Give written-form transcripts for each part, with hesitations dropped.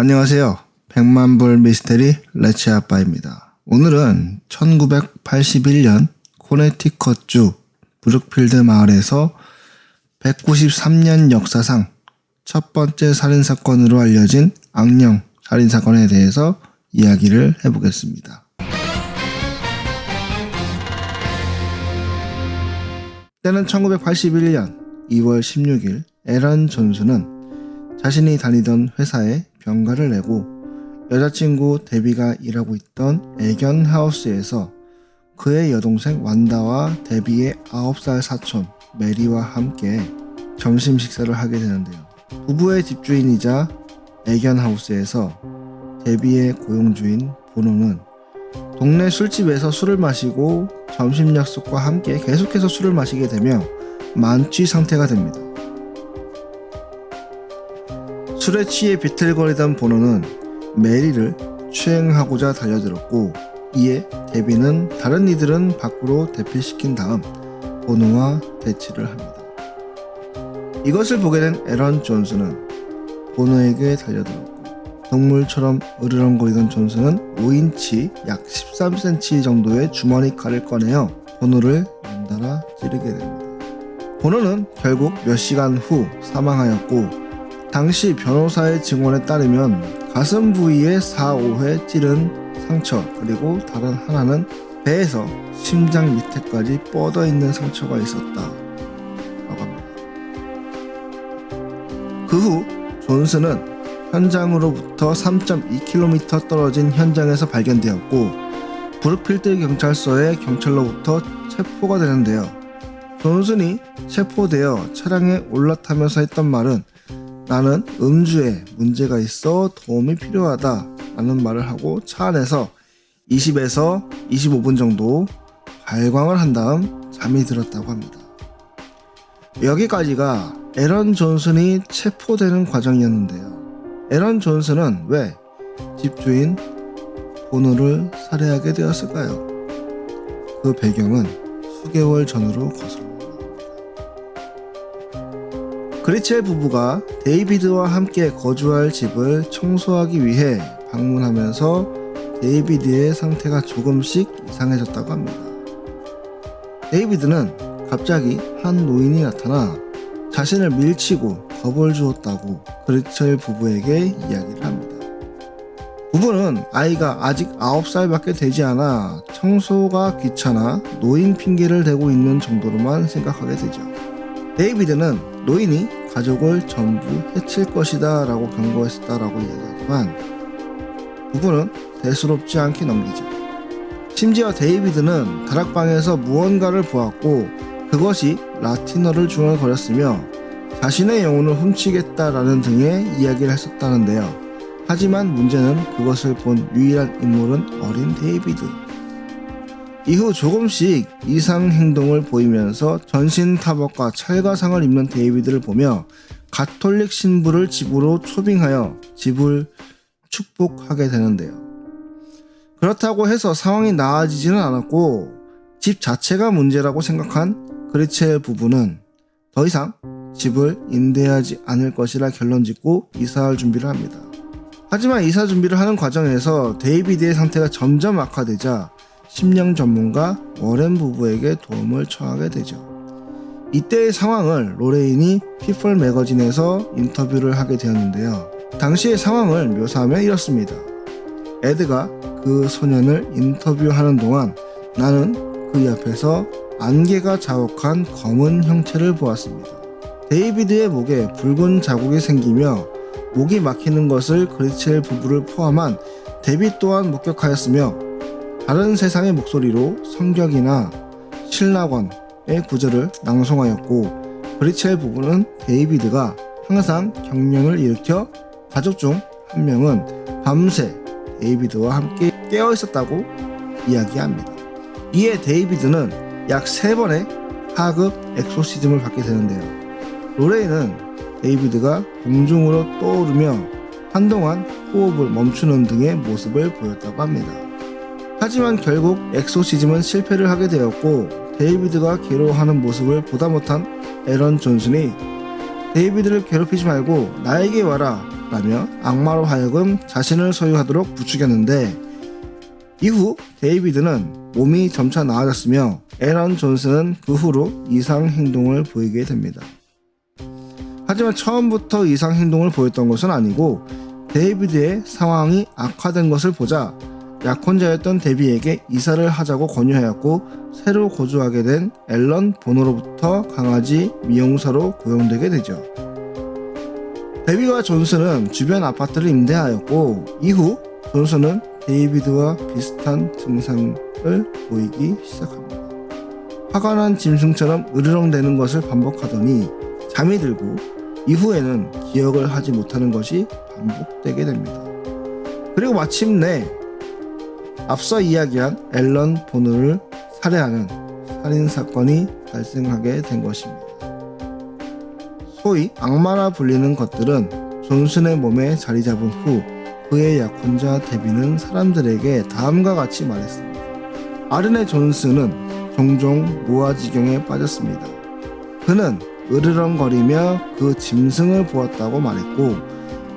안녕하세요. 백만불 미스테리 레츠 아빠입니다. 오늘은 1981년 코네티컷주 브룩필드 마을에서 193년 역사상 첫 번째 살인사건으로 알려진 악령 살인사건에 대해서 이야기를 해보겠습니다. 때는 1981년 2월 16일 앨런 존슨은 자신이 다니던 회사에 병가를 내고 여자친구 데비가 일하고 있던 애견 하우스에서 그의 여동생 완다와 데비의 9살 사촌 메리와 함께 점심 식사를 하게 되는데요. 부부의 집주인이자 애견 하우스에서 데비의 고용주인 보노는 동네 술집에서 술을 마시고 점심 약속과 함께 계속해서 술을 마시게 되며 만취 상태가 됩니다. 술에 취해 비틀거리던 보노는 메리를 추행하고자 달려들었고, 이에 데비는 다른 이들은 밖으로 대피시킨 다음 보노와 대치를 합니다. 이것을 보게 된 앨런 존슨은 보노에게 달려들었고, 동물처럼 으르렁거리던 존슨은 5인치 약 13cm 정도의 주머니 칼을 꺼내어 보노를 연달아 찌르게 됩니다. 보노는 결국 몇 시간 후 사망하였고, 당시 변호사의 증언에 따르면 가슴 부위에 4-5회 찌른 상처, 그리고 다른 하나는 배에서 심장 밑에까지 뻗어 있는 상처가 있었다 라고 합니다. 그 후 존슨은 현장으로부터 3.2km 떨어진 현장에서 발견되었고, 브룩필드 경찰서의 경찰로부터 체포가 되는데요. 존슨이 체포되어 차량에 올라타면서 했던 말은 나는 음주에 문제가 있어 도움이 필요하다 라는 말을 하고 차 안에서 20에서 25분 정도 발광을 한 다음 잠이 들었다고 합니다. 여기까지가 앨런 존슨이 체포되는 과정이었는데요. 앨런 존슨은 왜 집주인 보노를 살해하게 되었을까요? 그 배경은 수개월 전으로 거슬러 올라갑니다. 그리첼 부부가 데이비드와 함께 거주할 집을 청소하기 위해 방문하면서 데이비드의 상태가 조금씩 이상해졌다고 합니다. 데이비드는 갑자기 한 노인이 나타나 자신을 밀치고 겁을 주었다고 그리첼 부부에게 이야기를 합니다. 부부는 아이가 아직 9살밖에 되지 않아 청소가 귀찮아 노인 핑계를 대고 있는 정도로만 생각하게 되죠. 데이비드는 노인이 가족을 전부 해칠 것이다 라고 경고했었다 라고 이야기하지만 부부는 대수롭지 않게 넘기죠. 심지어 데이비드는 다락방에서 무언가를 보았고 그것이 라틴어를 중얼거렸으며 자신의 영혼을 훔치겠다라는 등의 이야기를 했었다는데요. 하지만 문제는 그것을 본 유일한 인물은 어린 데이비드. 이후 조금씩 이상 행동을 보이면서 전신타복과 찰가상을 입는 데이비드를 보며 가톨릭 신부를 집으로 초빙하여 집을 축복하게 되는데요. 그렇다고 해서 상황이 나아지지는 않았고 집 자체가 문제라고 생각한 그리첼 부부는 더 이상 집을 임대하지 않을 것이라 결론짓고 이사할 준비를 합니다. 하지만 이사 준비를 하는 과정에서 데이비드의 상태가 점점 악화되자 심령 전문가 워렌 부부에게 도움을 청하게 되죠. 이때의 상황을 로레인이 피플 매거진에서 인터뷰를 하게 되었는데요. 당시의 상황을 묘사하며 이렇습니다. 에드가 그 소년을 인터뷰하는 동안 나는 그 옆에서 안개가 자욱한 검은 형체를 보았습니다. 데이비드의 목에 붉은 자국이 생기며 목이 막히는 것을 그리첼 부부를 포함한 데비 또한 목격하였으며 다른 세상의 목소리로 성격이나 신라권의 구절을 낭송하였고 그리첼 부부는 데이비드가 항상 경련을 일으켜 가족 중 한 명은 밤새 데이비드와 함께 깨어 있었다고 이야기합니다. 이에 데이비드는 약 3번의 하급 엑소시즘을 받게 되는데요. 로레인은 데이비드가 공중으로 떠오르며 한동안 호흡을 멈추는 등의 모습을 보였다고 합니다. 하지만 결국 엑소시즘은 실패를 하게 되었고 데이비드가 괴로워하는 모습을 보다 못한 앨런 존슨이 데이비드를 괴롭히지 말고 나에게 와라 라며 악마로 하여금 자신을 소유하도록 부추겼는데, 이후 데이비드는 몸이 점차 나아졌으며 애런 존슨은 그 후로 이상 행동을 보이게 됩니다. 하지만 처음부터 이상 행동을 보였던 것은 아니고, 데이비드의 상황이 악화된 것을 보자 약혼자였던 데비에게 이사를 하자고 권유하였고, 새로 거주하게 된 앨런 보노로부터 강아지 미용사로 고용되게 되죠. 데비와 존슨은 주변 아파트를 임대하였고, 이후 존슨은 데이비드와 비슷한 증상을 보이기 시작합니다. 화가 난 짐승처럼 으르렁대는 것을 반복하더니 잠이 들고, 이후에는 기억을 하지 못하는 것이 반복되게 됩니다. 그리고 마침내 앞서 이야기한 앨런 보노를 살해하는 살인사건이 발생하게 된 것입니다. 소위 악마라 불리는 것들은 존슨의 몸에 자리 잡은 후 그의 약혼자 데비는 사람들에게 다음과 같이 말했습니다. 아르네 존슨은 종종 무아지경에 빠졌습니다. 그는 으르렁거리며 그 짐승을 보았다고 말했고,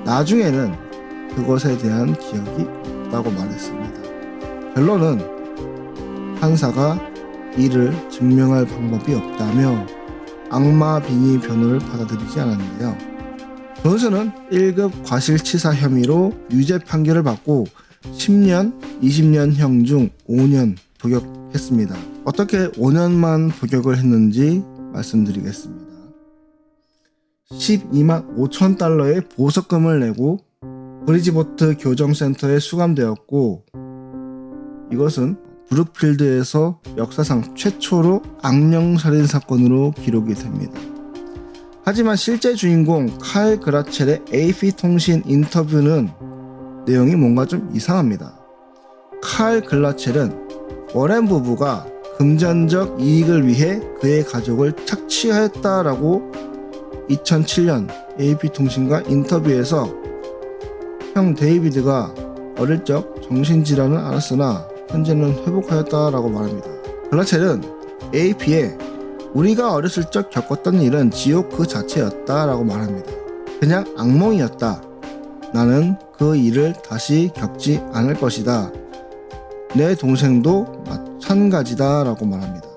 나중에는 그것에 대한 기억이 없다고 말했습니다. 결론은 판사가 이를 증명할 방법이 없다며 악마 빙의 변호를 받아들이지 않았는데요. 존슨은 1급 과실치사 혐의로 유죄 판결을 받고 10년, 20년형 중 5년 복역했습니다. 어떻게 5년만 복역을 했는지 말씀드리겠습니다. 12만 5천 달러의 보석금을 내고 브리지버트 교정센터에 수감되었고, 이것은 브룩필드에서 역사상 최초로 악령살인 사건으로 기록이 됩니다. 하지만 실제 주인공 칼 그라첼의 AP 통신 인터뷰는 내용이 뭔가 좀 이상합니다. 칼 그라첼은 워렌 부부가 금전적 이익을 위해 그의 가족을 착취하였다라고 2007년 AP통신과 인터뷰에서 형 데이비드가 어릴 적 정신질환을 앓았으나 현재는 회복하였다라고 말합니다. 글라첼은 AP에 우리가 어렸을 적 겪었던 일은 지옥 그 자체였다라고 말합니다. 그냥 악몽이었다. 나는 그 일을 다시 겪지 않을 것이다. 내 동생도 마찬가지다 라고 말합니다.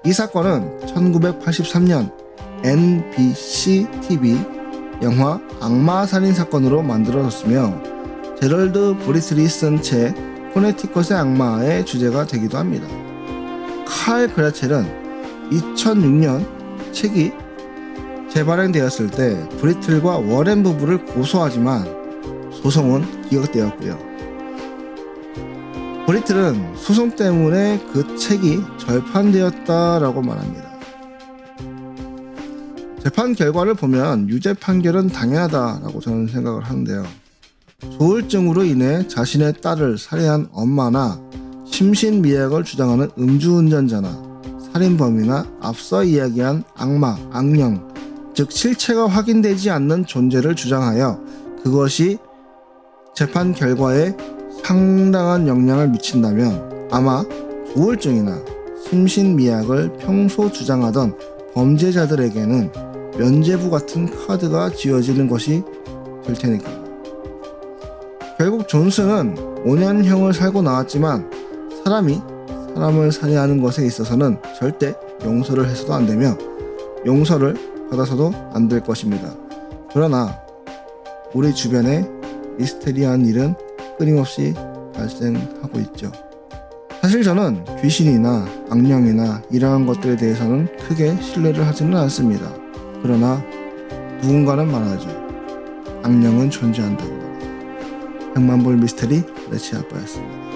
이 사건은 1983년 NBC TV 영화 악마 살인 사건으로 만들어졌으며 제럴드 브리틀이 쓴 책 코네티컷의 악마의 주제가 되기도 합니다. 칼 그라첼은 2006년 책이 재발행되었을 때 브리틀과 워렌 부부를 고소하지만 소송은 기각되었고요. 브리틀은 소송 때문에 그 책이 절판되었다라고 말합니다. 재판 결과를 보면 유죄 판결은 당연하다라고 저는 생각을 하는데요. 조울증으로 인해 자신의 딸을 살해한 엄마나 심신미약을 주장하는 음주운전자나 살인범이나 앞서 이야기한 악마, 악령, 즉 실체가 확인되지 않는 존재를 주장하여 그것이 재판 결과에 상당한 영향을 미친다면 아마 조울증이나 심신미약을 평소 주장하던 범죄자들에게는 면죄부 같은 카드가 쥐어지는 것이 될 테니까요. 결국 존슨은 5년형을 살고 나왔지만 사람이 사람을 살해하는 것에 있어서는 절대 용서를 해서도 안 되며 용서를 받아서도 안 될 것입니다. 그러나 우리 주변에 미스테리한 일은 끊임없이 발생하고 있죠. 사실 저는 귀신이나 악령이나 이러한 것들에 대해서는 크게 신뢰를 하지는 않습니다. 그러나 누군가는 말하죠. 악령은 존재한다고 말하죠. 백만불 미스테리 레치 아빠였습니다.